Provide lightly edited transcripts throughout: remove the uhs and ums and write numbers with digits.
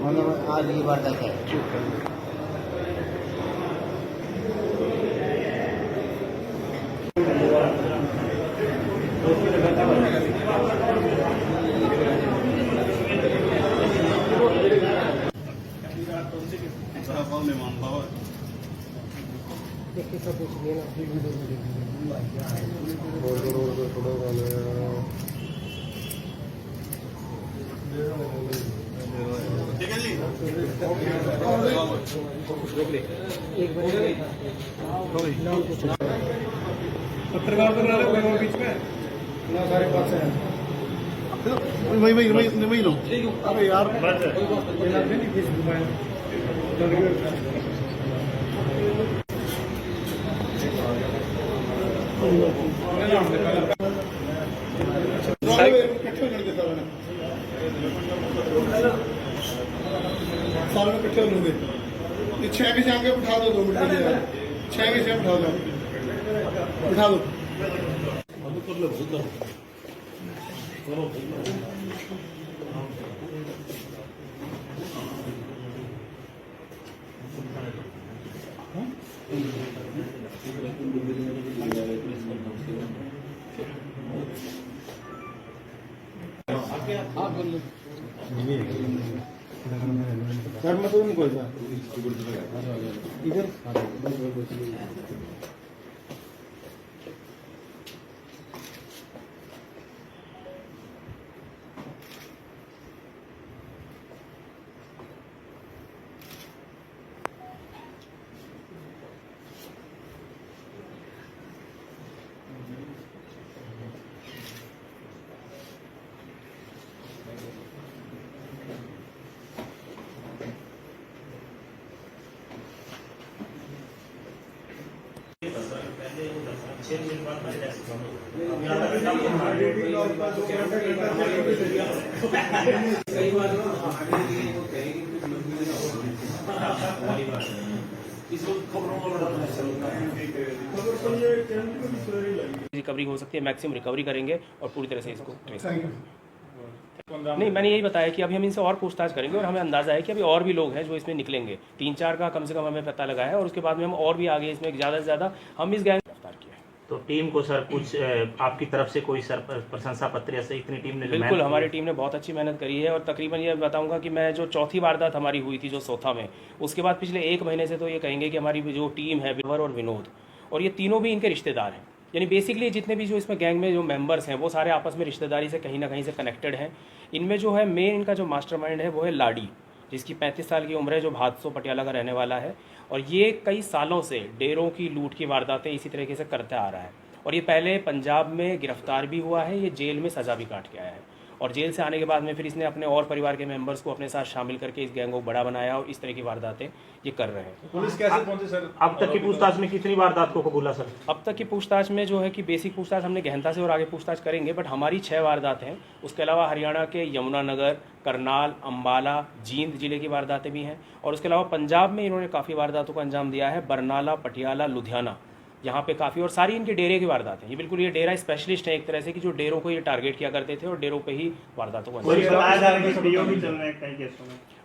मतलब आज ये वारदात है। पत्रकार तो ना लगे बीच में ना सारे पास है वही लो। अबे यार साल में इकट्ठे लोगे ये 6 के शाम के बिठा दो 2 मिनट के लिए 6 के शाम बिठा दो सर मैं तो नहीं कोई इधर रिकवरी हो सकती है, मैक्सिमम रिकवरी करेंगे और पूरी तरह से इसको ट्रेस करेंगे। नहीं, मैंने यही बताया कि अभी हम इनसे और पूछताछ करेंगे और हमें अंदाजा है कि अभी और भी लोग हैं जो इसमें निकलेंगे। 3-4 का कम से कम हमें पता लगा है और उसके बाद में हम और भी आगे इसमें ज़्यादा से ज़्यादा हम इस गैंग गिरफ्तार किया है। तो टीम को सर कुछ आपकी तरफ से कोई सर प्रशंसा पत्र ऐसे इतनी टीम ने? बिल्कुल, हमारी टीम ने बहुत अच्छी मेहनत करी है और तकरीबन ये बताऊंगा कि मैं जो चौथी वारदात हमारी हुई थी जो सोथा में, उसके बाद पिछले 1 महीने से तो ये कहेंगे कि हमारी जो टीम है विवर और विनोद, और ये तीनों भी इनके रिश्तेदार हैं। यानी बेसिकली जितने भी जो इसमें गैंग में जो मेंबर्स हैं वो सारे आपस में रिश्तेदारी से कहीं ना कहीं से कनेक्टेड हैं। इनमें जो है मेन इनका जो मास्टरमाइंड है वो है लाडी, जिसकी 35 साल की उम्र है, जो भादसों पटियाला का रहने वाला है। और ये कई सालों से डेरों की लूट की वारदातें इसी तरीके से करता आ रहा है और ये पहले पंजाब में गिरफ्तार भी हुआ है, ये जेल में सज़ा भी काट के आया है और जेल से आने के बाद में फिर इसने अपने और परिवार के मेंबर्स को अपने साथ शामिल करके इस गैंग को बड़ा बनाया और इस तरह की वारदातें ये कर रहे हैं। पुलिस कैसे पहुंची सर? अब तक की पूछताछ में कितनी वारदात को कबूला सर? अब तक की पूछताछ में जो है कि बेसिक पूछताछ हमने गहनता से और आगे पूछताछ करेंगे, बट हमारी 6 वारदात हैं। उसके अलावा हरियाणा के यमुनानगर, करनाल, अम्बाला, जींद जिले की वारदातें भी हैं और उसके अलावा पंजाब में इन्होंने काफ़ी वारदातों को अंजाम दिया है, बरनाला, पटियाला, लुधियाना, यहाँ पे काफ़ी, और सारी इनके डेरे की वारदात है। ये बिल्कुल ये डेरा स्पेशलिस्ट है एक तरह से कि जो डेरों को ये टारगेट किया करते थे और डेरों पे ही वारदातों को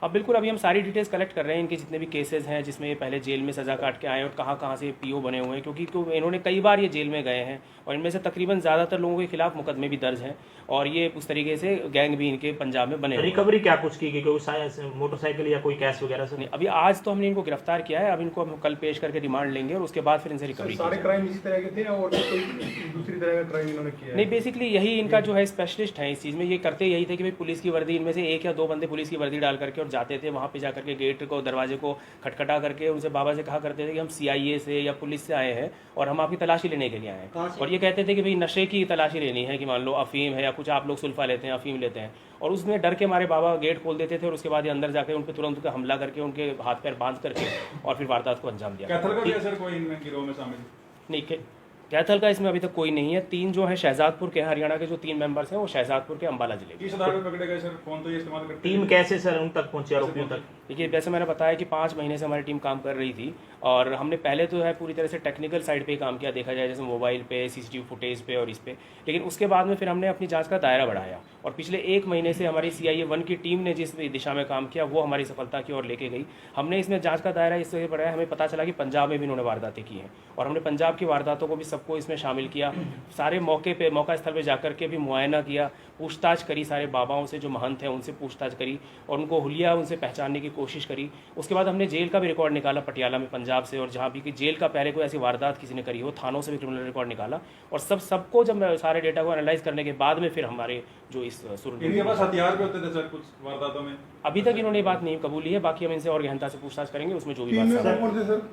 अब बिल्कुल अभी हम सारी डिटेल्स कलेक्ट कर रहे हैं, इनके जितने भी केसेस हैं जिसमें ये पहले जेल में सज़ा काट के आए और कहाँ कहाँ से पीओ बने हुए हैं, क्योंकि तो इन्होंने कई बार ये जेल में गए हैं और इनमें से तकरीबन ज़्यादातर लोगों के खिलाफ मुकदमे भी दर्ज हैं और ये उस तरीके से गैंग भी इनके पंजाब में बने। रिकवरी क्या कुछ की गई? कोई मोटरसाइकिल या कोई कैश वगैरह से? नहीं, अभी आज तो हमने इनको गिरफ्तार किया है, अब इनको हम कल पेश करके रिमांड लेंगे और उसके बाद फिर इनसे रिकवरी। सारे क्राइम इसी तरह के थे और कोई दूसरी तरह का क्राइम इन्होंने किया? नहीं, बेसिकली यही इनका जो है स्पेशलिस्ट है इस चीज़ में। ये करते यही थे कि भाई पुलिस की वर्दी, इनमें से 1 या 2 बंदे पुलिस की वर्दी डाल करके और जाते थे वहाँ पे जा करके गेट को, दरवाजे को खटखटा करके उनसे बाबा से कहा करते थे कि हम CIA से या पुलिस से आए हैं और हम आपकी तलाशी लेने के लिए आए हैं। और ये कहते थे कि भाई नशे की तलाशी लेनी है, कि मान लो अफीम है या कुछ आप लोग सुल्फा लेते हैं, अफीम लेते हैं, और उसमें डर के मारे बाबा गेट खोल देते थे और उसके बाद ये अंदर जाकर उन पर तुरंत उनका हमला करके उनके हाथ पैर बांध करके और फिर वारदात को अंजाम दिया। कैथल का भी असर कोई इनमें गिरोह में शामिल? नहीं, कैथल का इसमें अभी तक कोई नहीं है। 3 जो है शहजादपुर के, हरियाणा के जो 3 मेंबर्स हैं वो शहजादपुर के अंबाला जिले के। किस आधार पर पकड़े गए सर? फोन तो ये इस्तेमाल करते टीम कैसे सर उन तक पहुंची, आरोपियों तक? देखिए, जैसे मैंने बताया कि 5 महीने से हमारी टीम काम कर रही थी और हमने पहले तो है पूरी तरह से टेक्निकल साइड पे ही काम किया, देखा जाए जैसे मोबाइल पे, सीसीटीवी फुटेज पे और इस पे। लेकिन उसके बाद में फिर हमने अपनी जांच का दायरा बढ़ाया और पिछले 1 महीने से हमारी CIA 1 की टीम ने जिस दिशा में काम किया वो हमारी सफलता की ओर लेके गई। हमने इसमें जाँच का दायरा इससे बढ़ाया, हमें पता चला कि पंजाब में भी उन्होंने वारदातें की हैं और हमने पंजाब की वारदातों को भी सबको इसमें शामिल किया। सारे मौका स्थल पे जाकर के भी मुआयना किया, पूछताछ करी, सारे बाबाओं से जो महंत हैं उनसे पूछताछ करी और उनको हुलिया उनसे पहचानने की कोशिश करी। उसके बाद हमने जेल का भी रिकॉर्ड निकाला पटियाला में, पंजाब से, और जहाँ भी कि जेल का पहले कोई ऐसी वारदात किसी ने करी हो, थानों से भी क्रिमिनल रिकॉर्ड निकाला और सबको जब सारे डेटा को एनालाइज करने के बाद में फिर हमारे जो इस इनके पास हथियार भी होते थे सर कुछ वारदातों में? अभी तक इन्होंने ये बात नहीं कबूली है, बाकी हम इनसे और गहनता से पूछताछ करेंगे, उसमें जो भी टीम में बात कौन कौन थे सर?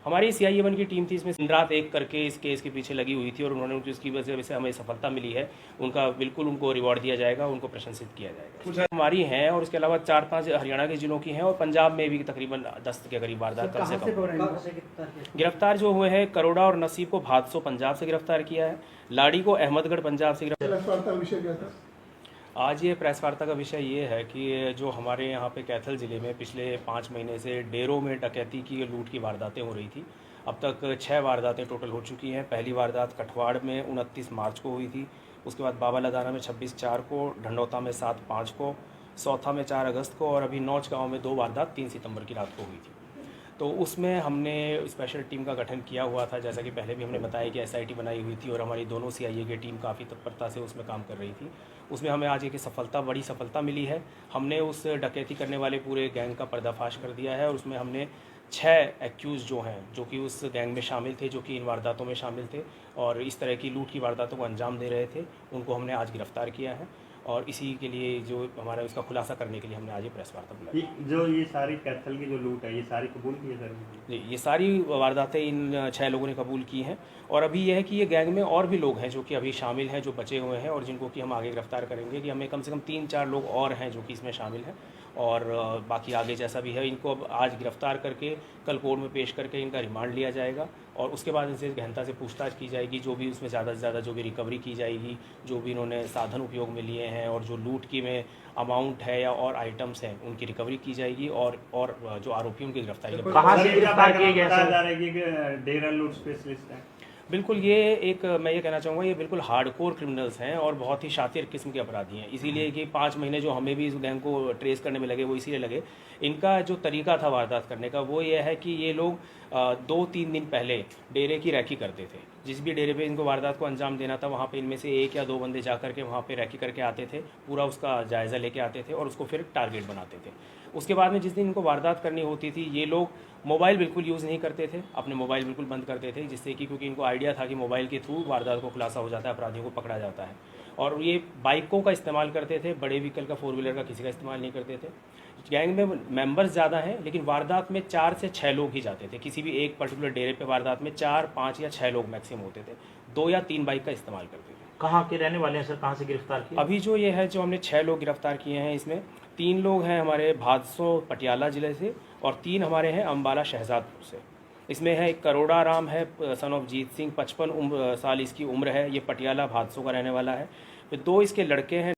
हमारी CIA 1 की टीम थी, इसमें दिन रात एक करके इस केस के पीछे लगी हुई थी और उन्होंने जिसकी वजह से हमें सफलता मिली है उनका बिल्कुल उनको रिवॉर्ड दिया जाएगा, उनको प्रशंसित किया जाएगा। हमारी हैं और उसके अलावा 4-5 हरियाणा के जिलों की हैं और पंजाब में भी तकरीबन 10 के करीब वारदात कम से कम। गिरफ्तार जो हुए हैं, करोड़ा और नसीब को भादसों पंजाब से गिरफ्तार किया है, लाड़ी को अहमदगढ़ पंजाब से गिरफ्तार। प्रेस वार्ता विषय क्या था? आज ये प्रेस वार्ता का विषय ये है कि जो हमारे यहाँ पे कैथल ज़िले में पिछले 5 महीने से डेरों में डकैती की, लूट की वारदातें हो रही थी। अब तक 6 वारदातें टोटल हो चुकी हैं। पहली वारदात कठवाड़ में 29 मार्च को हुई थी, उसके बाद बाबा लदाना में 26/4 को, ढंडौता में 7/5 को, सौथा में 4 अगस्त को और अभी नौच गाँव में 2 वारदात 3 सितंबर की रात को हुई थी। तो उसमें हमने स्पेशल टीम का गठन किया हुआ था, जैसा कि पहले भी हमने बताया कि SIT बनाई हुई थी और हमारी दोनों CIA की टीम काफ़ी तत्परता से उसमें काम कर रही थी। उसमें हमें आज एक बड़ी सफलता मिली है। हमने उस डकैती करने वाले पूरे गैंग का पर्दाफाश कर दिया है और उसमें हमने 6 एक्यूज़ जो हैं, जो कि उस गैंग में शामिल थे, जो कि इन वारदातों में शामिल थे और इस तरह की लूट की वारदातों को अंजाम दे रहे थे, उनको हमने आज गिरफ्तार किया है और इसी के लिए जो हमारा उसका खुलासा करने के लिए हमने आज ये प्रेस वार्ता बुलाई। ये सारी कैथल की जो लूट है ये सारी कबूल की है सर? जी, ये सारी वारदातें इन 6 लोगों ने कबूल की हैं और अभी यह है कि ये गैंग में और भी लोग हैं जो कि अभी शामिल हैं, जो बचे हुए हैं और जिनको कि हम आगे गिरफ्तार करेंगे। कि हमें कम से कम 3-4 लोग और हैं जो कि इसमें शामिल हैं और बाकी आगे जैसा भी है इनको अब आज गिरफ्तार करके कल कोर्ट में पेश करके इनका रिमांड लिया जाएगा और उसके बाद इनसे गहनता से पूछताछ की जाएगी। जो भी उसमें ज़्यादा से ज़्यादा जो भी रिकवरी की जाएगी, जो भी इन्होंने साधन उपयोग में लिए हैं और जो लूट की में अमाउंट है या और आइटम्स हैं उनकी रिकवरी की जाएगी और जो आरोपी उनकी गिरफ्तारी। कहाँ से गिरफ्तार किए गए बताया जा सर? रहा है कि डेरा लूट स्पेशलिस्ट है। बिल्कुल, ये एक मैं ये कहना चाहूँगा, ये बिल्कुल हार्डकोर क्रिमिनल्स हैं और बहुत ही शातिर किस्म के अपराधी हैं। इसीलिए कि 5 महीने जो हमें भी इस गैंग को ट्रेस करने में लगे वो इसीलिए लगे। इनका जो तरीका था वारदात करने का वो ये है कि ये लोग 2-3 दिन पहले डेरे की रैकी करते थे। जिस भी डेरे पे इनको वारदात को अंजाम देना था वहाँ पे इनमें से 1 या 2 बंदे जा कर के वहाँ पे रैकी करके आते थे, पूरा उसका जायज़ा लेके आते थे और उसको फिर टारगेट बनाते थे। उसके बाद में जिस दिन इनको वारदात करनी होती थी ये लोग मोबाइल बिल्कुल यूज़ नहीं करते थे, अपने मोबाइल बिल्कुल बंद करते थे, जिससे कि क्योंकि इनको आइडिया था कि मोबाइल के थ्रू वारदात को खुलासा हो जाता है, अपराधियों को पकड़ा जाता है। और ये बाइकों का इस्तेमाल करते थे, बड़े व्हीकल का, 4 व्हीलर का किसी का इस्तेमाल नहीं करते थे। गैंग में मेंबर्स ज़्यादा हैं लेकिन वारदात में 4 से 6 लोग ही जाते थे। किसी भी एक पर्टिकुलर डेरे पे वारदात में 4, 5 या 6 लोग मैक्सिमम होते थे। 2 या 3 बाइक का इस्तेमाल करते थे। कहाँ के रहने वाले हैं सर? कहाँ से गिरफ्तार किए? अभी जो ये है, जो हमने 6 लोग गिरफ्तार किए हैं, इसमें 3 लोग हैं हमारे भादसों पटियाला ज़िले से और 3 हमारे हैं अम्बाला शहजादपुर से। इसमें है एक करोड़ा राम है, सन ऑफ जीत सिंह, 55 साल इसकी उम्र है, ये पटियाला भादसों का रहने वाला है। फिर 2 इसके लड़के हैं।